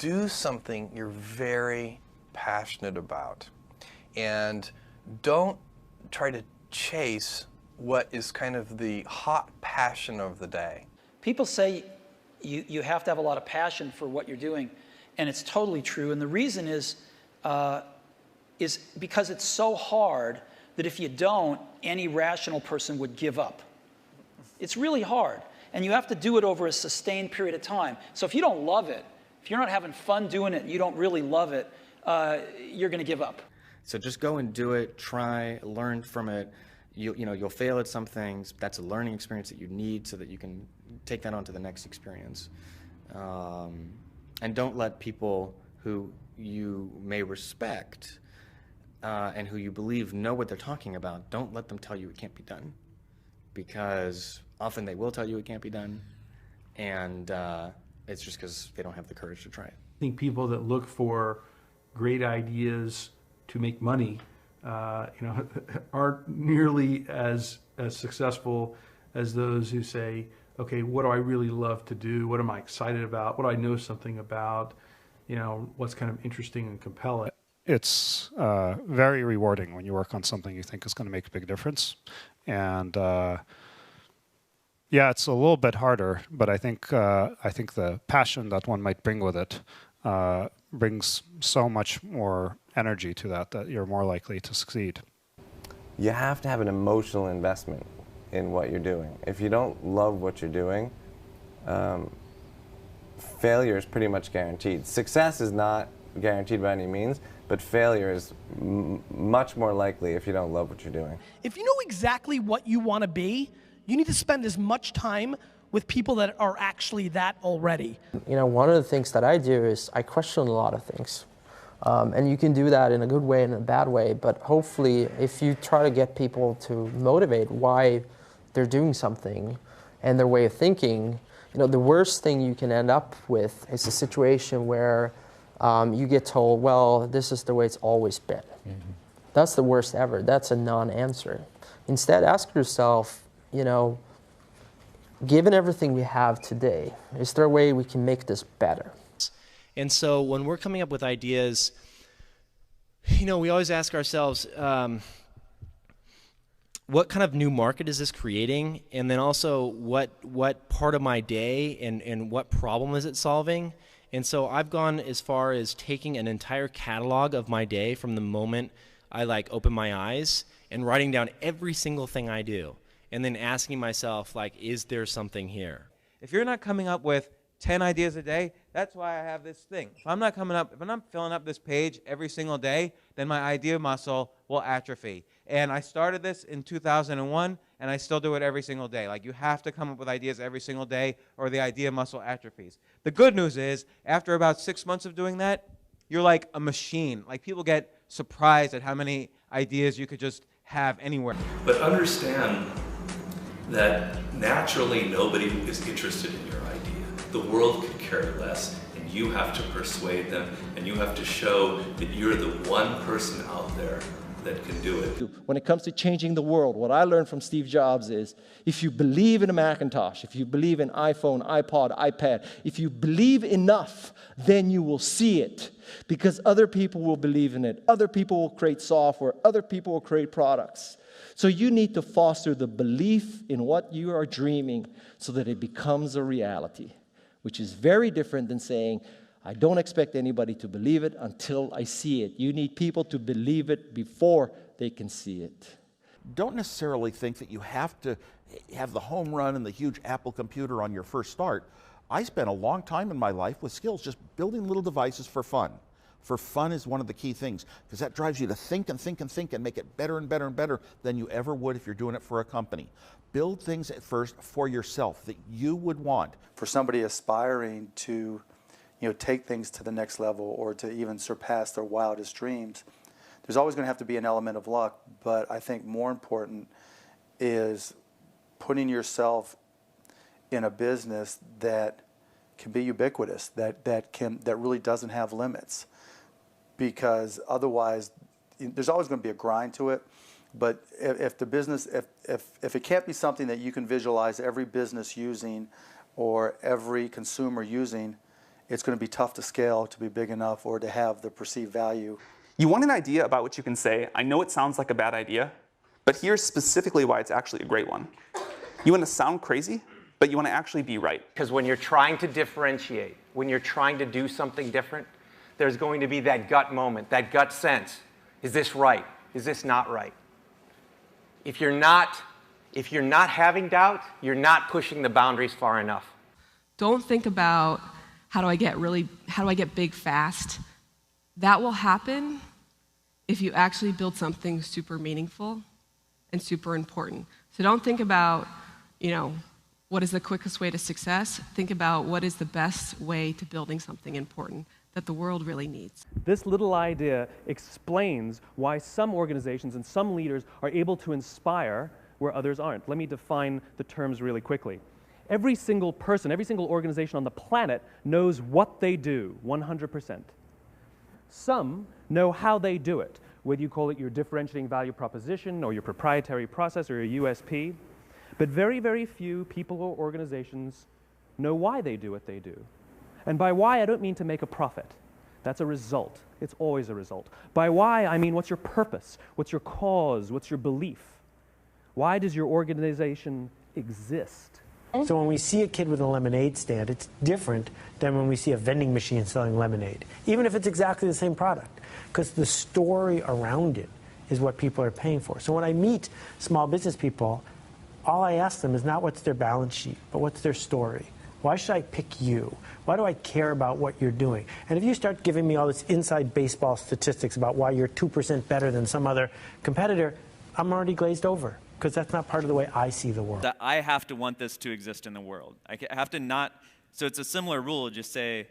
do something you're very passionate about. And don't try to chase what is kind of the hot passion of the day. People say you have to have a lot of passion for what you're doing, and it's totally true. And the reason is because it's so hard that if you don't, any rational person would give up. It's really hard, and you have to do it over a sustained period of time. So if you don't love it, if you're not having fun doing it, and you don't really love it, you're going to give up. So just go and do it, try, learn from it. You'll fail at some things. That's a learning experience that you need so that you can take that on to the next experience. And don't let people who you may respect and who you believe know what they're talking about, don't let them tell you it can't be done. Because often they will tell you it can't be done, and it's just because they don't have the courage to try it. I think people that look for great ideas to make money, aren't nearly as successful as those who say, okay, what do I really love to do? What am I excited about? What do I know something about? What's kind of interesting and compelling? It's very rewarding when you work on something you think is going to make a big difference. And yeah, it's a little bit harder, but I think the passion that one might bring with it brings so much more energy to that you're more likely to succeed. You have to have an emotional investment in what you're doing. If you don't love what you're doing, failure is pretty much guaranteed. Success is not guaranteed by any means, but failure is much more likely if you don't love what you're doing. If you know exactly what you want to be, you need to spend as much time with people that are actually that already. One of the things that I do is I question a lot of things. And you can do that in a good way and a bad way, but hopefully if you try to get people to motivate why they're doing something and their way of thinking, the worst thing you can end up with is a situation where you get told, well, this is the way it's always been. Mm-hmm. That's the worst ever. That's a non-answer. Instead, ask yourself, given everything we have today, is there a way we can make this better? And so when we're coming up with ideas, we always ask ourselves, what kind of new market is this creating? And then also, what part of my day and what problem is it solving? And so I've gone as far as taking an entire catalog of my day from the moment I open my eyes and writing down every single thing I do. And then asking myself, is there something here? If you're not coming up with 10 ideas a day, that's why I have this thing. If I'm not filling up this page every single day, then my idea muscle will atrophy. And I started this in 2001, and I still do it every single day. You have to come up with ideas every single day, or the idea muscle atrophies. The good news is, after about 6 months of doing that, you're like a machine. People get surprised at how many ideas you could just have anywhere. But understand that naturally nobody is interested in your idea. The world could care less, and you have to persuade them, and you have to show that you're the one person out there that can do it. When it comes to changing the world, what I learned from Steve Jobs is, if you believe in a Macintosh, if you believe in iPhone, iPod, iPad, if you believe enough, then you will see it. Because other people will believe in it. Other people will create software. Other people will create products. So you need to foster the belief in what you are dreaming so that it becomes a reality, which is very different than saying, I don't expect anybody to believe it until I see it. You need people to believe it before they can see it. Don't necessarily think that you have to have the home run and the huge Apple computer on your first start. I spent a long time in my life with skills just building little devices for fun. For fun is one of the key things, because that drives you to think and think and think and make it better and better and better than you ever would if you're doing it for a company. Build things at first for yourself that you would want. For somebody aspiring to take things to the next level or to even surpass their wildest dreams, there's always going to have to be an element of luck, but I think more important is putting yourself in a business that can be ubiquitous, that really doesn't have limits. Because otherwise, there's always going to be a grind to it. But if the business, if it can't be something that you can visualize every business using or every consumer using, it's going to be tough to scale to be big enough or to have the perceived value. You want an idea about which you can say, I know it sounds like a bad idea, but here's specifically why it's actually a great one. You want to sound crazy, but you want to actually be right. Because when you're trying to differentiate, when you're trying to do something different, there's going to be that gut moment, that gut sense. Is this right? Is this not right? If you're not having doubt, you're not pushing the boundaries far enough. Don't think about how do I get big fast. That will happen if you actually build something super meaningful and super important. So don't think about, what is the quickest way to success? Think about what is the best way to building something important that the world really needs. This little idea explains why some organizations and some leaders are able to inspire where others aren't. Let me define the terms really quickly. Every single person, every single organization on the planet knows what they do, 100%. Some know how they do it, whether you call it your differentiating value proposition or your proprietary process or your USP. But very, very few people or organizations know why they do what they do. And by why, I don't mean to make a profit. That's a result. It's always a result. By why, I mean what's your purpose? What's your cause? What's your belief? Why does your organization exist? So when we see a kid with a lemonade stand, it's different than when we see a vending machine selling lemonade, even if it's exactly the same product, because the story around it is what people are paying for. So when I meet small business people, all I ask them is not what's their balance sheet, but what's their story. Why should I pick you? Why do I care about what you're doing? And if you start giving me all this inside baseball statistics about why you're 2% better than some other competitor, I'm already glazed over, because that's not part of the way I see the world. That I have to want this to exist in the world. I have to not, so it's a similar rule, just say,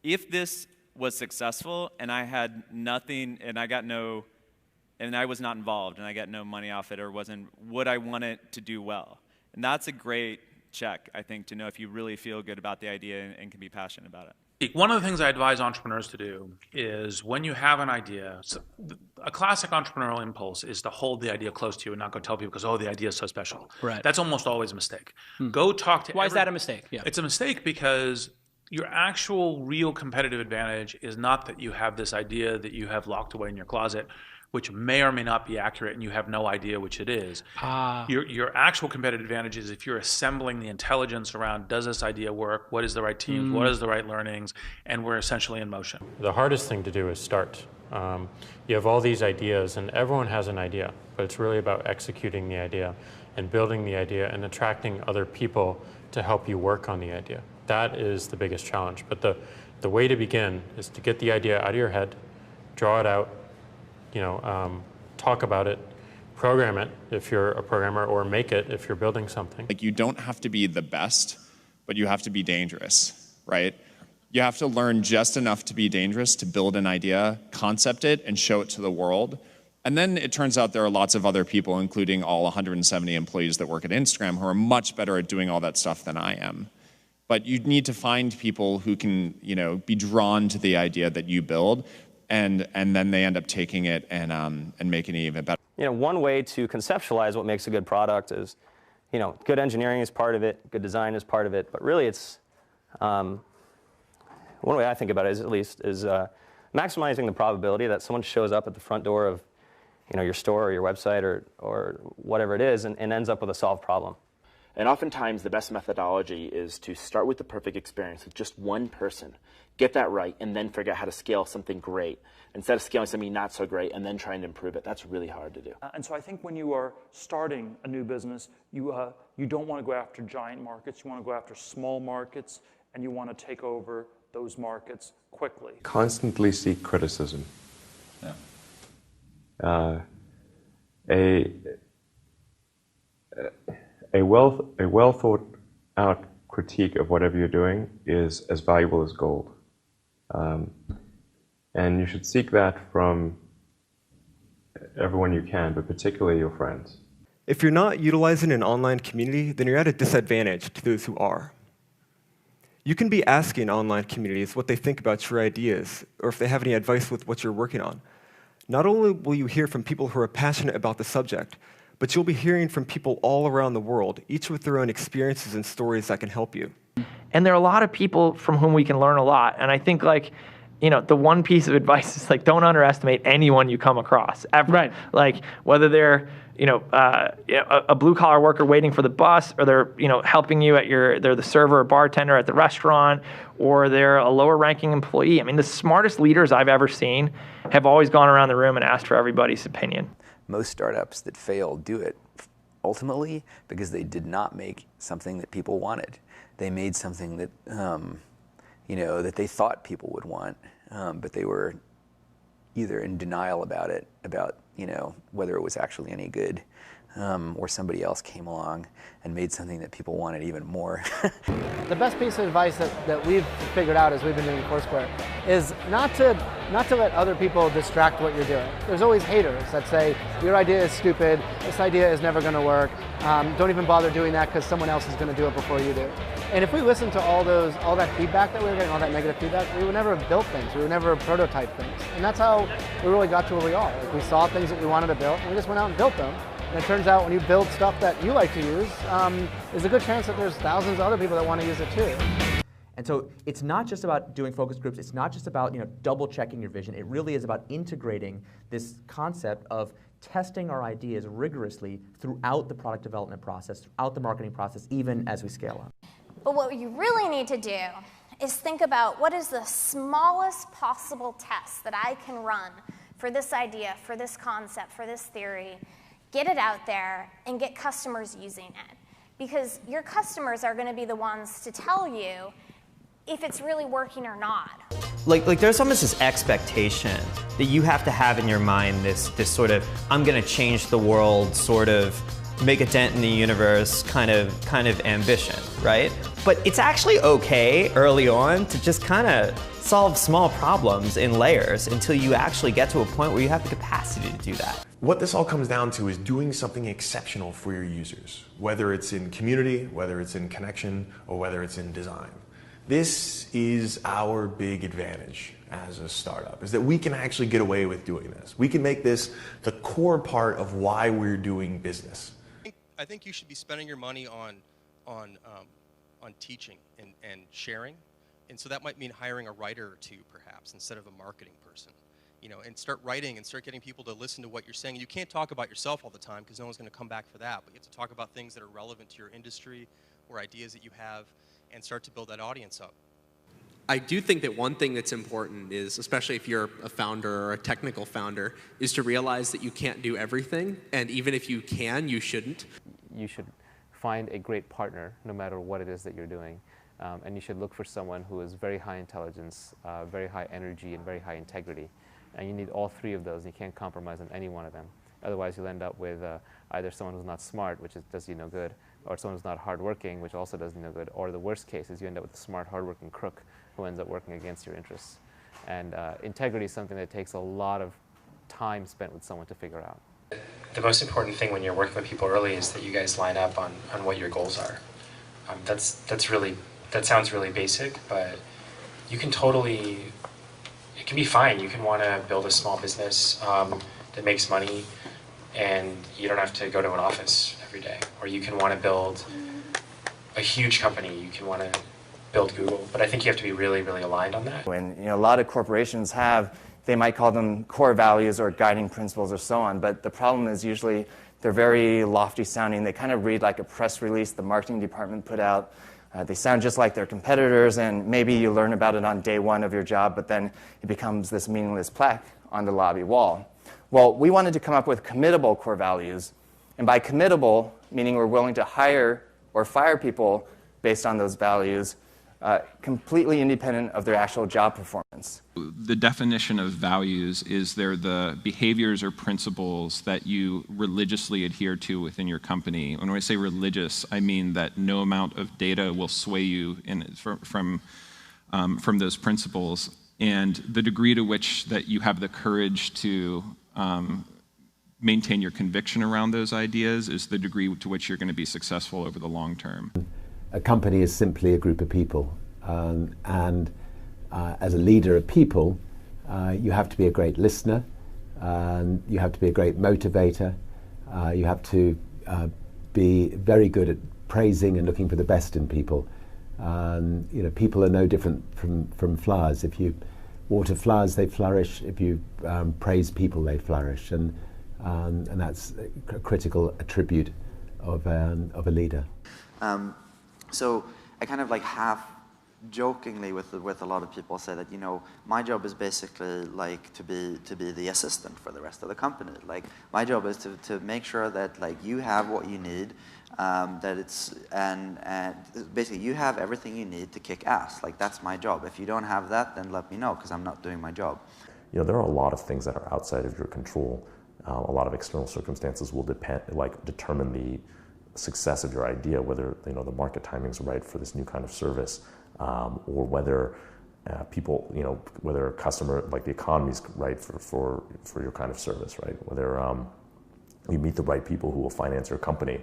if this was successful and I had nothing and I was not involved and I got no money off it or would I want it to do well? And that's a great check, I think, to know if you really feel good about the idea and can be passionate about it. One of the things I advise entrepreneurs to do is when you have an idea, a classic entrepreneurial impulse is to hold the idea close to you and not go tell people because, the idea is so special. Right. That's almost always a mistake. Go talk to Why is that a mistake? Yeah. It's a mistake because your actual real competitive advantage is not that you have this idea that you have locked away in your closet, which may or may not be accurate and you have no idea which it is. Your actual competitive advantage is if you're assembling the intelligence around, does this idea work? What is the right teams? What is the right learnings? And we're essentially in motion. The hardest thing to do is start. You have all these ideas and everyone has an idea, but it's really about executing the idea and building the idea and attracting other people to help you work on the idea. That is the biggest challenge. But the way to begin is to get the idea out of your head, draw it out, talk about it, program it if you're a programmer, or make it if you're building something. Like, you don't have to be the best, but you have to be dangerous, right? You have to learn just enough to be dangerous, to build an idea, concept it, and show it to the world. And then it turns out there are lots of other people, including all 170 employees that work at Instagram, who are much better at doing all that stuff than I am. But you need to find people who can, be drawn to the idea that you build, and then they end up taking it and making it even better. One way to conceptualize what makes a good product is, good engineering is part of it, good design is part of it, but really it's, one way I think about it is maximizing the probability that someone shows up at the front door of, your store or your website or whatever it is and ends up with a solved problem. And oftentimes the best methodology is to start with the perfect experience with just one person, get that right, and then figure out how to scale something great. Instead of scaling something not so great and then trying to improve it, that's really hard to do. And so I think when you are starting a new business, you don't want to go after giant markets, you want to go after small markets, and you want to take over those markets quickly. Constantly seek criticism. Yeah. A well thought out critique of whatever you're doing is as valuable as gold. And you should seek that from everyone you can, but particularly your friends. If you're not utilizing an online community, then you're at a disadvantage to those who are. You can be asking online communities what they think about your ideas, or if they have any advice with what you're working on. Not only will you hear from people who are passionate about the subject, but you'll be hearing from people all around the world, each with their own experiences and stories that can help you. And there are a lot of people from whom we can learn a lot. And I think like, you know, the one piece of advice is like, don't underestimate anyone you come across ever. Right. Like whether they're, you know, a blue collar worker waiting for the bus, or they're, you know, helping you at they're the server or bartender at the restaurant, or they're a lower ranking employee. I mean, the smartest leaders I've ever seen have always gone around the room and asked for everybody's opinion. Most startups that fail do it ultimately because they did not make something that people wanted. They made something that, you know, that they thought people would want, but they were either in denial about it, about, you know, whether it was actually any good, or somebody else came along and made something that people wanted even more. The best piece of advice that we've figured out as we've been doing Foursquare is not to let other people distract what you're doing. There's always haters that say, your idea is stupid, this idea is never going to work, don't even bother doing that because someone else is going to do it before you do. And if we listened to all that feedback that we were getting, all that negative feedback, we would never have built things, we would never have prototyped things. And that's how we really got to where we are. Like, we saw things that we wanted to build, and we just went out and built them. And it turns out when you build stuff that you like to use, there's a good chance that there's thousands of other people that want to use it too. And so it's not just about doing focus groups, it's not just about, you know, double checking your vision, it really is about integrating this concept of testing our ideas rigorously throughout the product development process, throughout the marketing process, even as we scale up. But what you really need to do is think about what is the smallest possible test that I can run for this idea, for this concept, for this theory, get it out there, and get customers using it. Because your customers are going to be the ones to tell you if it's really working or not. Like there's almost this expectation that you have to have in your mind, this sort of, I'm going to change the world, sort of make a dent in the universe kind of ambition, right? But it's actually okay early on to just kind of solve small problems in layers until you actually get to a point where you have the capacity to do that. What this all comes down to is doing something exceptional for your users, whether it's in community, whether it's in connection, or whether it's in design. This is our big advantage as a startup, is that we can actually get away with doing this. We can make this the core part of why we're doing business. I think you should be spending your money on teaching and sharing, and so that might mean hiring a writer or two, perhaps, instead of a marketing person. You know, and start writing and start getting people to listen to what you're saying. You can't talk about yourself all the time because no one's going to come back for that, but you have to talk about things that are relevant to your industry or ideas that you have, and start to build that audience up. I do think that one thing that's important is, especially if you're a founder or a technical founder, is to realize that you can't do everything, and even if you can, you shouldn't. You should find a great partner no matter what it is that you're doing, and you should look for someone who is very high intelligence, very high energy, and very high integrity. And you need all three of those, and you can't compromise on any one of them. Otherwise, you'll end up with either someone who's not smart, which does you no good, or someone who's not hardworking, which also does you no good, or the worst case is you end up with a smart, hardworking crook who ends up working against your interests. And integrity is something that takes a lot of time spent with someone to figure out. The most important thing when you're working with people early is that you guys line up on what your goals are. That sounds really basic, but you can totally, it can be fine. You can want to build a small business that makes money and you don't have to go to an office every day. Or you can want to build a huge company. You can want to build Google. But I think you have to be really, really aligned on that. When a lot of corporations have, they might call them core values or guiding principles or so on, but the problem is usually they're very lofty sounding. They kind of read like a press release the marketing department put out. They sound just like their competitors, and maybe you learn about it on day one of your job, but then it becomes this meaningless plaque on the lobby wall. Well, we wanted to come up with committable core values, and by committable, meaning we're willing to hire or fire people based on those values, completely independent of their actual job performance. The definition of values is they're the behaviors or principles that you religiously adhere to within your company. When I say religious, I mean that no amount of data will sway you from those principles. And the degree to which that you have the courage to maintain your conviction around those ideas is the degree to which you're going to be successful over the long term. A company is simply a group of people, and as a leader of people, you have to be a great listener, you have to be a great motivator, you have to be very good at praising and looking for the best in people, People are no different from flowers. If you water flowers, they flourish. If you praise people, they flourish, and that's a critical attribute of a leader. So I kind of like half jokingly with a lot of people say that, my job is basically like to be the assistant for the rest of the company. Like my job is to make sure that like you have what you need, that it's and basically you have everything you need to kick ass. Like that's my job. If you don't have that, then let me know because I'm not doing my job. There are a lot of things that are outside of your control. A lot of external circumstances will determine the success of your idea, whether the market timing's right for this new kind of service, or whether people, whether a customer, like the economy's right for your kind of service, right? Whether you meet the right people who will finance your company.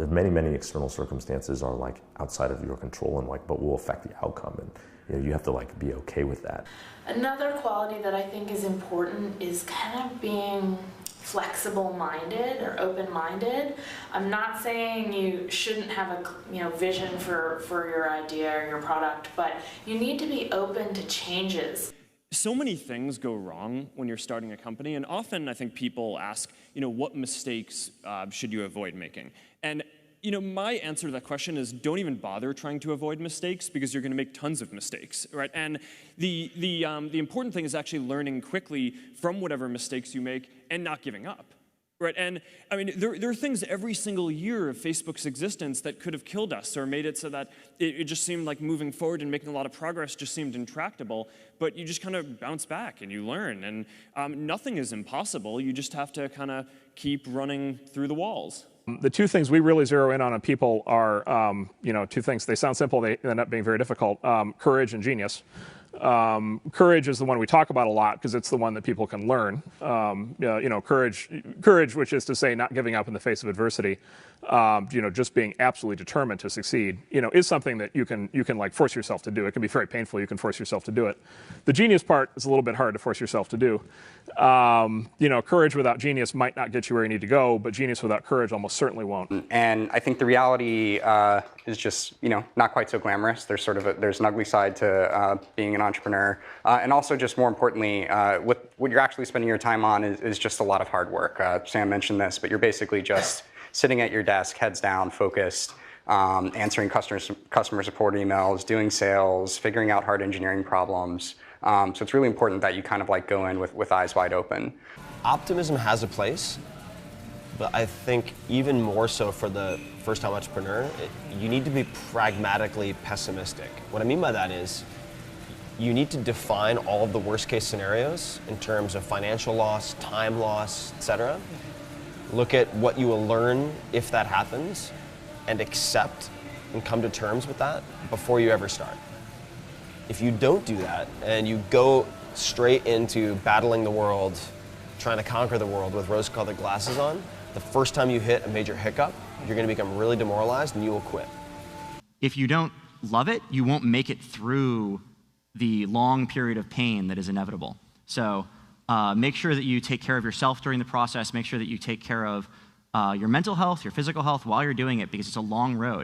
Many external circumstances are like outside of your control and but will affect the outcome, and you have to be okay with that. Another quality that I think is important is kind of being flexible-minded or open-minded. I'm not saying you shouldn't have a vision for your idea or your product, but you need to be open to changes. So many things go wrong when you're starting a company, and often I think people ask, what mistakes should you avoid making? And my answer to that question is don't even bother trying to avoid mistakes because you're going to make tons of mistakes, right? And the important thing is actually learning quickly from whatever mistakes you make and not giving up, right? And I mean, there are things every single year of Facebook's existence that could have killed us or made it so that it just seemed like moving forward and making a lot of progress just seemed intractable, but you just kind of bounce back and you learn. And nothing is impossible. You just have to kind of keep running through the walls. The two things we really zero in on people are, two things. They sound simple, they end up being very difficult. Courage and genius. Courage is the one we talk about a lot because it's the one that people can learn. Courage, which is to say not giving up in the face of adversity, just being absolutely determined to succeed, is something that you can like force yourself to do. It can be very painful. You can force yourself to do it. The genius part is a little bit hard to force yourself to do. Courage without genius might not get you where you need to go, but genius without courage almost certainly won't. And I think the reality is just, not quite so glamorous. There's there's an ugly side to being an entrepreneur. And also just more importantly, what you're actually spending your time on is just a lot of hard work. Sam mentioned this, but you're basically just sitting at your desk, heads down, focused, answering customer support emails, doing sales, figuring out hard engineering problems. So it's really important that you kind of go in with eyes wide open. Optimism has a place, but I think even more so for the first-time entrepreneur, you need to be pragmatically pessimistic. What I mean by that is you need to define all of the worst-case scenarios in terms of financial loss, time loss, etc. Look at what you will learn if that happens and accept and come to terms with that before you ever start. If you don't do that and you go straight into battling the world, trying to conquer the world with rose-colored glasses on, the first time you hit a major hiccup, you're going to become really demoralized and you will quit. If you don't love it, you won't make it through the long period of pain that is inevitable. So make sure that you take care of yourself during the process. Make sure that you take care of your mental health, your physical health while you're doing it because it's a long road.